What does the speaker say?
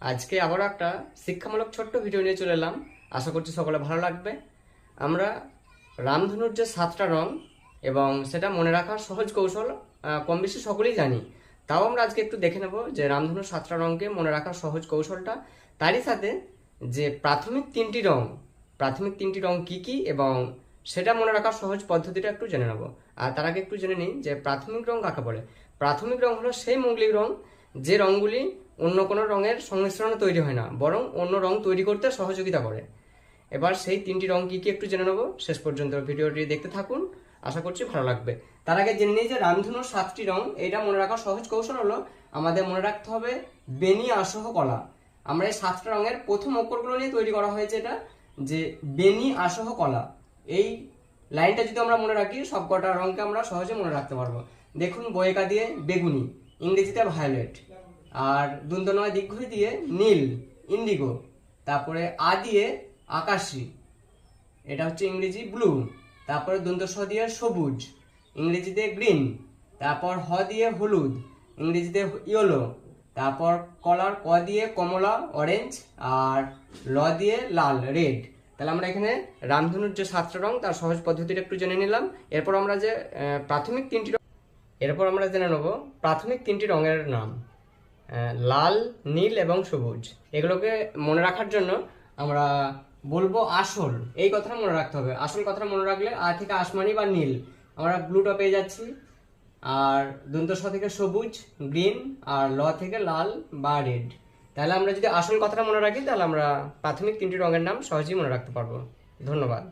আজকে আবারও একটা শিক্ষামূলক ছোট্ট ভিডিও নিয়ে চলে এলাম। আশা করছি সকলে ভালো লাগবে। আমরা রামধনুর যে 7টা রং এবং সেটা মনে রাখার সহজ কৌশল কম বেশি সকলেই জানি। তাও আমরা আজকে একটু দেখে নেব যে রামধনুর 7টা রংকে মনে রাখার সহজ কৌশলটা। তারই সাথে যে প্রাথমিক তিনটি রং কি কি এবং সেটা মনে রাখার সহজ পদ্ধতিটা একটু জেনে নেব। আর তার আগে একটু জেনে নিই যে প্রাথমিক রং কাকে বলে। প্রাথমিক রং হলো সেই মৌলিক রং যে রঙগুলি অন্য কোনো রঙের সংমিশ্রণে তৈরি হয় না, বরং অন্য রং তৈরি করতে সহযোগিতা করে। এবার সেই 3টি রং কি কি একটু জেনে নেবো। শেষ পর্যন্ত ভিডিওটি দেখতে থাকুন, আশা করছি ভালো লাগবে। তার আগে জেনে নিই যে রামধনুর 7টি রং, এটা মনে রাখার সহজ কৌশল হলো আমাদের মনে রাখতে হবে বেনি আসহ কলা। আমরা এই 7টা রঙের প্রথম অক্ষরগুলো নিয়ে তৈরি করা হয়েছে এটা, যে বেনি আসহ কলা। এই লাইনটা যদি আমরা মনে রাখি সব কটা রঙকে আমরা সহজে মনে রাখতে পারবো। দেখুন, বয়েকা দিয়ে বেগুনি, ইংরেজিতে ভায়োলেট, আর দন্তনয় দীর্ঘই দিয়ে নীল, ইন্ডিগো, তারপরে আ দিয়ে আকাশী, এটা হচ্ছে ইংরেজি ব্লু, তারপরে দন্তস দিয়ে সবুজ, ইংরেজিতে গ্রিন, তারপর হ দিয়ে হলুদ, ইংরেজিতে ইয়েলো, তারপর কলার ক দিয়ে কমলা অরেঞ্জ, আর ল দিয়ে লাল রেড। তাহলে আমরা এখানে রামধনুর যে 7টা রং তার সহজ পদ্ধতিটা একটু জেনে নিলাম। এরপর আমরা যে এরপর আমরা জেনে নেব প্রাথমিক 3টি রঙের নাম, লাল, নীল এবং সবুজ। এগুলোকে মনে রাখার জন্য আমরা বলবো আসল, এই কথাটা মনে রাখতে হবে। আসল কথাটা মনে রাখলে আ থেকে আসমানি বা নীল, আমরা ব্লুটা পেয়ে যাচ্ছি, আর দন্ত স থেকে সবুজ গ্রিন, আর ল থেকে লাল বা রেড। তাহলে আমরা যদি আসল কথাটা মনে রাখি তাহলে আমরা প্রাথমিক 3টি রঙের নাম সহজেই মনে রাখতে পারবো। ধন্যবাদ।